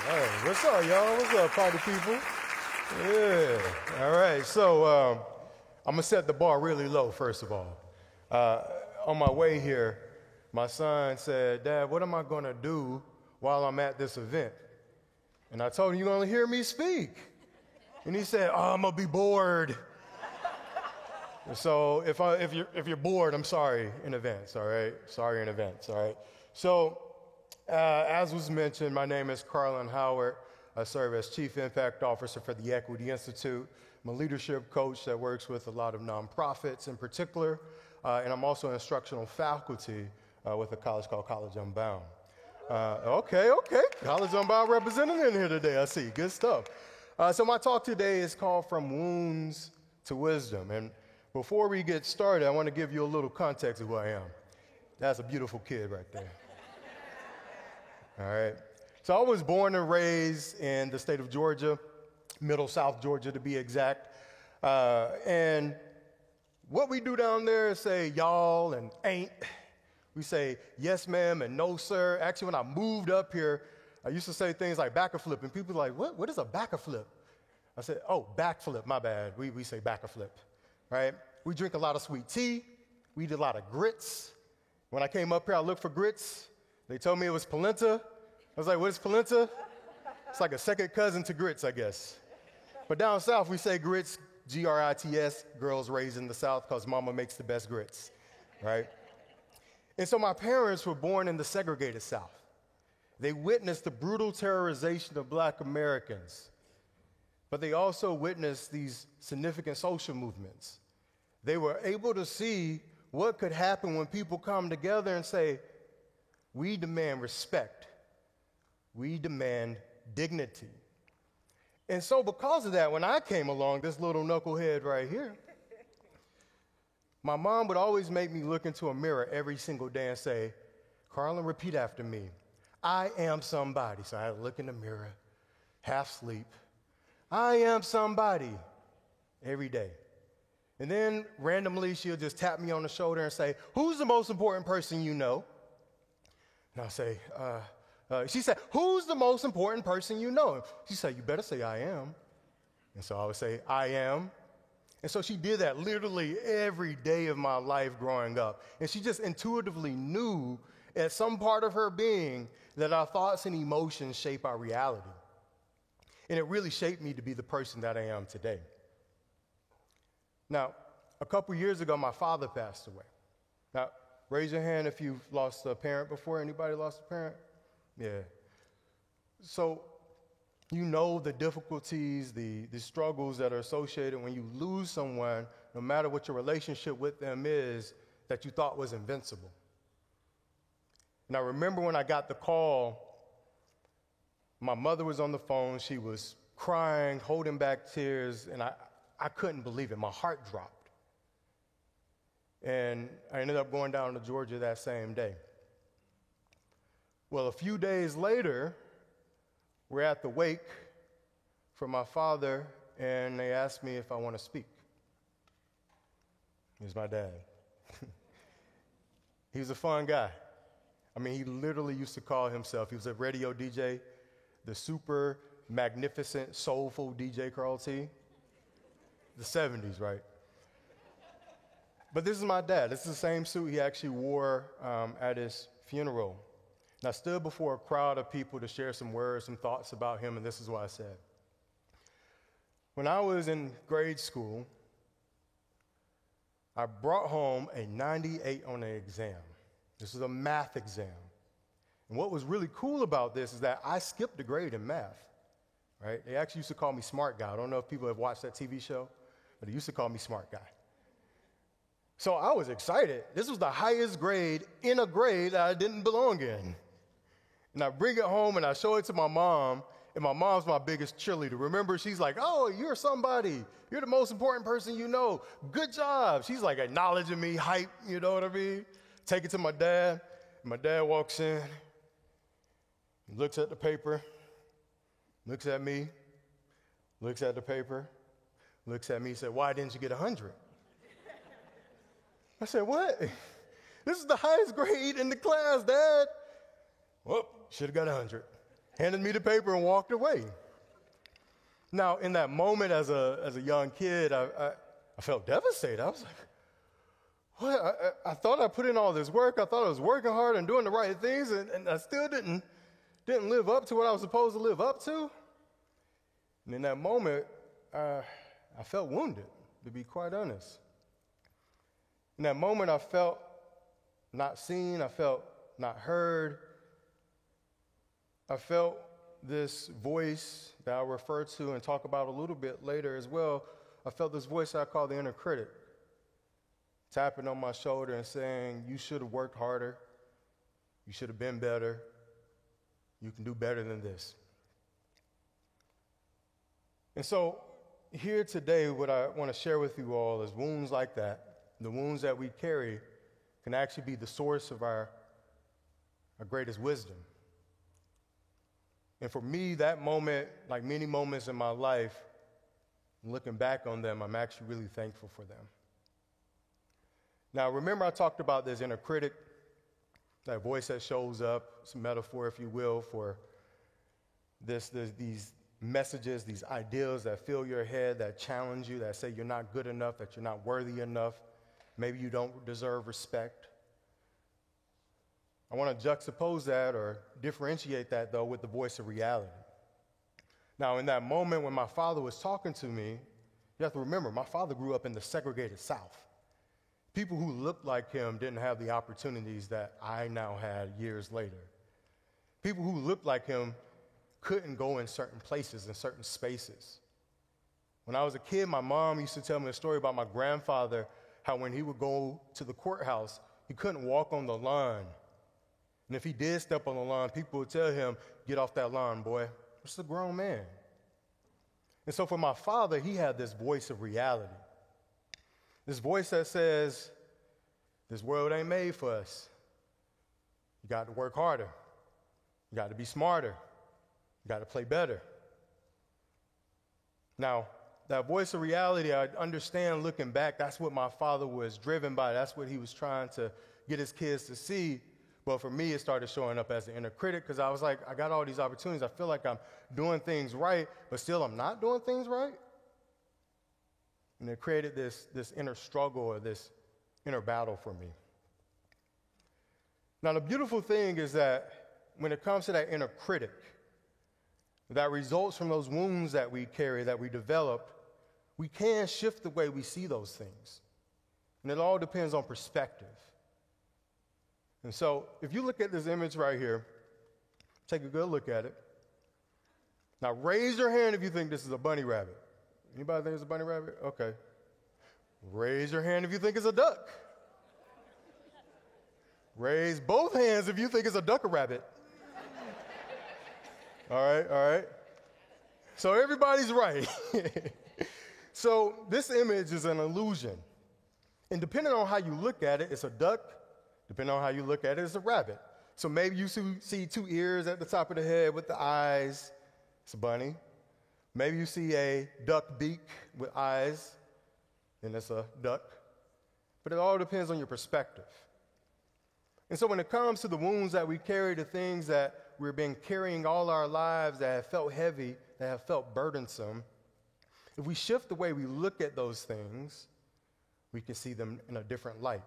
Hey, what's up, y'all? What's up, party people? Yeah. All right. So I'm gonna set the bar really low. First of all, on my way here, my son said, "Dad, what am I gonna do while I'm at this event?" And I told him, "You're gonna hear me speak." And he said, "Oh, I'm gonna be bored." So if you're bored, I'm sorry in advance. All right. Sorry in advance. All right. So. As was mentioned, my name is Carlin Howard. I serve as Chief Impact Officer for the Equity Institute. I'm a leadership coach that works with a lot of nonprofits in particular, and I'm also instructional faculty with a college called College Unbound. Okay. College Unbound representing in here today, I see. Good stuff. So my talk today is called From Wounds to Wisdom. And before we get started, I want to give you a little context of who I am. That's a beautiful kid right there. All right. So I was born and raised in the state of Georgia, Middle South Georgia to be exact. And what we do down there is say y'all and ain't. We say yes, ma'am, and no, sir. Actually, when I moved up here, I used to say things like back-a-flip, and people were like, what is a back-a-flip? I said, oh, backflip, my bad. We say back-a-flip, right? We drink a lot of sweet tea. We eat a lot of grits. When I came up here, I looked for grits. They told me it was polenta. I was like, what is polenta? It's like a second cousin to grits, I guess. But down south, we say grits, G-R-I-T-S, girls raised in the South, because mama makes the best grits, right? And so my parents were born in the segregated South. They witnessed the brutal terrorization of black Americans, but they also witnessed these significant social movements. They were able to see what could happen when people come together and say, we demand respect. We demand dignity. And so because of that, when I came along, this little knucklehead right here, my mom would always make me look into a mirror every single day and say, Carlin, repeat after me. I am somebody. So I had to look in the mirror, half sleep. I am somebody every day. And then randomly, she'll just tap me on the shoulder and say, who's the most important person you know? And I'll say, she said, who's the most important person you know? She said, you better say I am. And so I would say, I am. And so she did that literally every day of my life growing up. And she just intuitively knew at some part of her being that our thoughts and emotions shape our reality. And it really shaped me to be the person that I am today. Now, a couple years ago, my father passed away. Now, raise your hand if you've lost a parent before. Anybody lost a parent? Yeah. So you know the difficulties, the struggles that are associated when you lose someone, no matter what your relationship with them is, that you thought was invincible. And I remember when I got the call, my mother was on the phone. She was crying, holding back tears, and I couldn't believe it. My heart dropped. And I ended up going down to Georgia that same day. Well, a few days later, we're at the wake for my father, and they asked me if I want to speak. He's my dad. He was a fun guy. I mean, he literally used to call himself, he was a radio DJ, the super magnificent, soulful DJ Carl T. The 70s, right? But this is my dad. This is the same suit he actually wore at his funeral. And I stood before a crowd of people to share some words, some thoughts about him, and this is what I said. When I was in grade school, I brought home a 98 on an exam. This was a math exam. And what was really cool about this is that I skipped a grade in math, right? They actually used to call me smart guy. I don't know if people have watched that TV show, but they used to call me smart guy. So I was excited. This was the highest grade in a grade that I didn't belong in. And I bring it home and I show it to my mom, and my mom's my biggest cheerleader. Remember, she's like, oh, you're somebody. You're the most important person you know. Good job. She's like acknowledging me, hype, you know what I mean? Take it to my dad. My dad walks in, he looks at the paper, looks at me, looks at the paper, looks at me, he said, why didn't you get 100? I said, what? This is the highest grade in the class, Dad. Well, should have got 100. handed me the paper and walked away. Now, in that moment as a young kid, I felt devastated. I was like, what? I thought I put in all this work. I thought I was working hard and doing the right things, and I still didn't live up to what I was supposed to live up to. And in that moment, I felt wounded, to be quite honest. In that moment, I felt not seen. I felt not heard. I felt this voice that I'll refer to and talk about a little bit later as well. I felt this voice I call the inner critic, tapping on my shoulder and saying, you should have worked harder. You should have been better. You can do better than this. And so here today, what I want to share with you all is wounds like that. The wounds that we carry can actually be the source of our greatest wisdom. And for me, that moment, like many moments in my life, looking back on them, I'm actually really thankful for them. Now, remember I talked about this inner critic, that voice that shows up, it's a metaphor, if you will, for these messages, these ideals that fill your head, that challenge you, that say you're not good enough, that you're not worthy enough, maybe you don't deserve respect. I want to juxtapose that or differentiate that, though, with the voice of reality. Now, in that moment when my father was talking to me, you have to remember, my father grew up in the segregated South. People who looked like him didn't have the opportunities that I now had years later. People who looked like him couldn't go in certain places, in certain spaces. When I was a kid, my mom used to tell me a story about my grandfather, how when he would go to the courthouse, he couldn't walk on the lawn. And if he did step on the lawn, people would tell him, get off that lawn, boy. It's a grown man. And so for my father, he had this voice of reality. This voice that says, this world ain't made for us. You got to work harder. You got to be smarter. You got to play better. Now, that voice of reality, I understand looking back, that's what my father was driven by. That's what he was trying to get his kids to see. But for me, it started showing up as an inner critic because I was like, I got all these opportunities. I feel like I'm doing things right, but still I'm not doing things right. And it created this inner struggle or this inner battle for me. Now, the beautiful thing is that when it comes to that inner critic, that results from those wounds that we carry, that we develop, we can shift the way we see those things. And it all depends on perspective. And so if you look at this image right here, take a good look at it. Now raise your hand if you think this is a bunny rabbit. Anybody think it's a bunny rabbit? Okay. Raise your hand if you think it's a duck. Raise both hands if you think it's a duck-a-rabbit. All right. So everybody's right. So this image is an illusion. And depending on how you look at it, it's a duck. Depending on how you look at it, it's a rabbit. So maybe you see two ears at the top of the head with the eyes. It's a bunny. Maybe you see a duck beak with eyes, and it's a duck. But it all depends on your perspective. And so when it comes to the wounds that we carry, the things that we've been carrying all our lives that have felt heavy, that have felt burdensome, if we shift the way we look at those things, we can see them in a different light,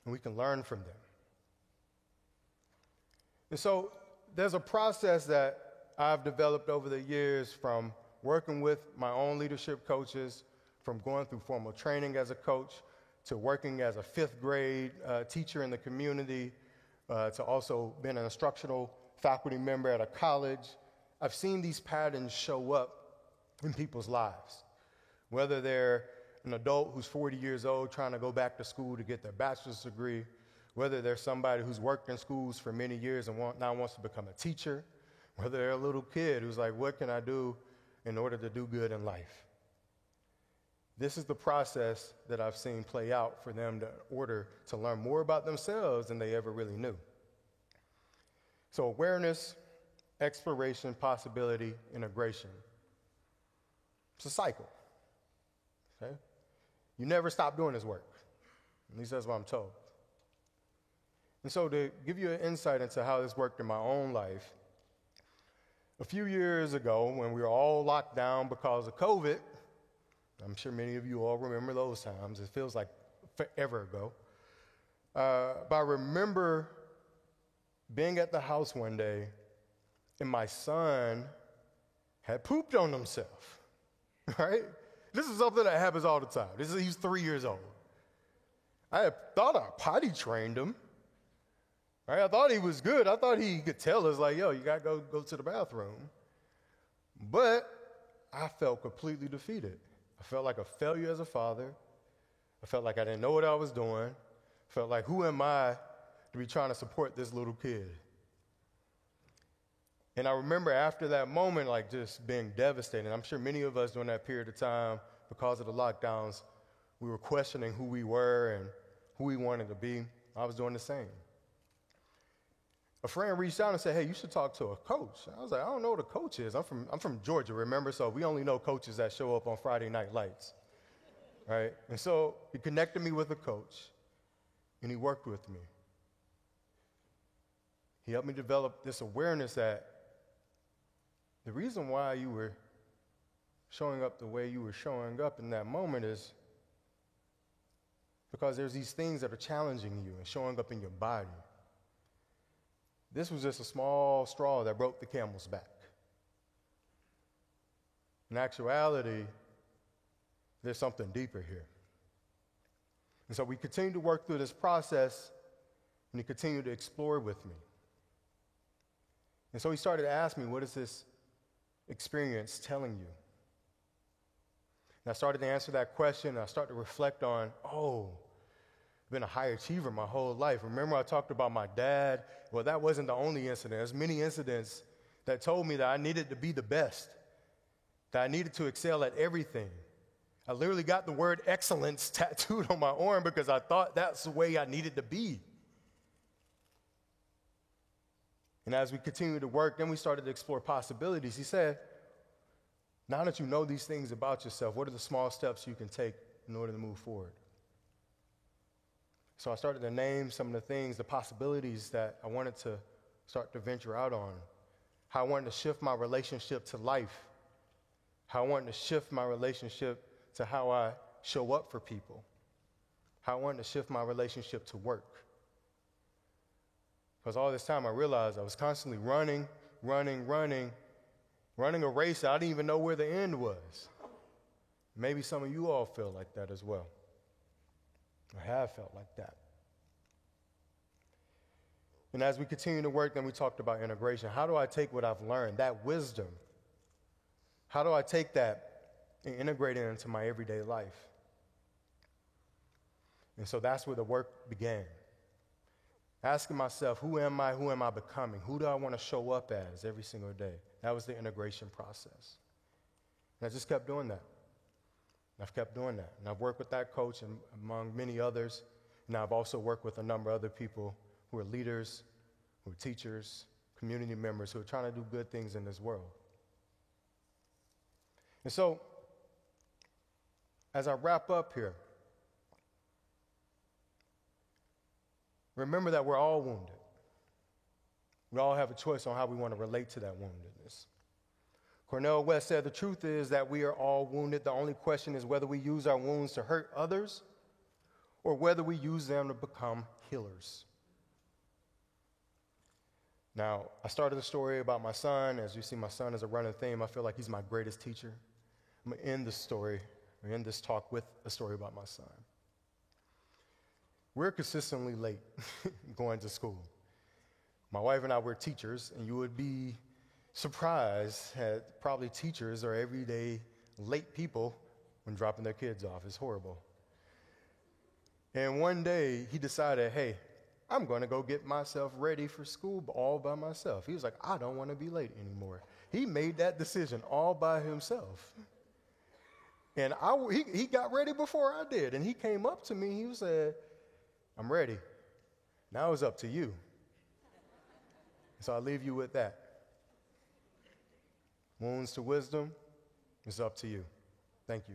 and we can learn from them. And so there's a process that I've developed over the years from working with my own leadership coaches, from going through formal training as a coach, to working as a fifth grade teacher in the community, to also being an instructional faculty member at a college. I've seen these patterns show up in people's lives, whether they're an adult who's 40 years old trying to go back to school to get their bachelor's degree, whether they're somebody who's worked in schools for many years and now wants to become a teacher, whether they're a little kid who's like, what can I do in order to do good in life? This is the process that I've seen play out for them in order to learn more about themselves than they ever really knew. So awareness, exploration, possibility, integration. It's a cycle, okay? You never stop doing this work. At least that's what I'm told. And so to give you an insight into how this worked in my own life, A few years ago, when we were all locked down because of COVID, I'm sure many of you all remember those times. It feels like forever ago. But I remember being at the house one day, and my son had pooped on himself, right? This is something that happens all the time. He's 3 years old. I had thought I potty trained him, right? I thought he was good. I thought he could tell us, like, yo, you got to go to the bathroom. But I felt completely defeated. I felt like a failure as a father. I felt like I didn't know what I was doing. I felt like, who am I to be trying to support this little kid? And I remember after that moment, like, just being devastated. I'm sure many of us during that period of time, because of the lockdowns, we were questioning who we were and who we wanted to be. I was doing the same. A friend reached out and said, hey, you should talk to a coach. I was like, I don't know what a coach is. I'm from Georgia, remember? So we only know coaches that show up on Friday Night Lights, right? And so he connected me with a coach, and he worked with me. He helped me develop this awareness that the reason why you were showing up the way you were showing up in that moment is because there's these things that are challenging you and showing up in your body. This was just a small straw that broke the camel's back. In actuality, there's something deeper here. And so we continued to work through this process, and he continued to explore with me. And so he started to ask me, what is this experience telling you? And I started to answer that question, and I started to reflect on, I've been a high achiever my whole life. Remember I talked about my dad? Well, that wasn't the only incident. There's many incidents that told me that I needed to be the best, that I needed to excel at everything. I literally got the word excellence tattooed on my arm because I thought that's the way I needed to be. And as we continued to work, then we started to explore possibilities. He said, now that you know these things about yourself, what are the small steps you can take in order to move forward? So I started to name some of the things, the possibilities that I wanted to start to venture out on, how I wanted to shift my relationship to life, how I wanted to shift my relationship to how I show up for people, how I wanted to shift my relationship to work. Because all this time I realized I was constantly running a race that I didn't even know where the end was. Maybe some of you all feel like that as well. I have felt like that. And as we continue to work, then we talked about integration. How do I take what I've learned, that wisdom? How do I take that and integrate it into my everyday life? And so that's where the work began. Asking myself, who am I becoming? Who do I want to show up as every single day? That was the integration process. And I just kept doing that. I've kept doing that. And I've worked with that coach and among many others. And I've also worked with a number of other people who are leaders, who are teachers, community members who are trying to do good things in this world. And so, as I wrap up here, remember that we're all wounded. We all have a choice on how we want to relate to that woundedness. Cornel West said, the truth is that we are all wounded. The only question is whether we use our wounds to hurt others or whether we use them to become healers. Now, I started a story about my son. As you see, my son is a running theme. I feel like he's my greatest teacher. I'm going to end this talk with a story about my son. We're consistently late going to school. My wife and I were teachers, and you would be surprised that probably teachers are everyday late people when dropping their kids off. It's horrible. And one day he decided, hey, I'm going to go get myself ready for school all by myself. He was like, I don't want to be late anymore. He made that decision all by himself. And he got ready before I did. And he came up to me. He said, I'm ready. Now it's up to you. So I'll leave you with that. Wounds to wisdom, it's up to you. Thank you.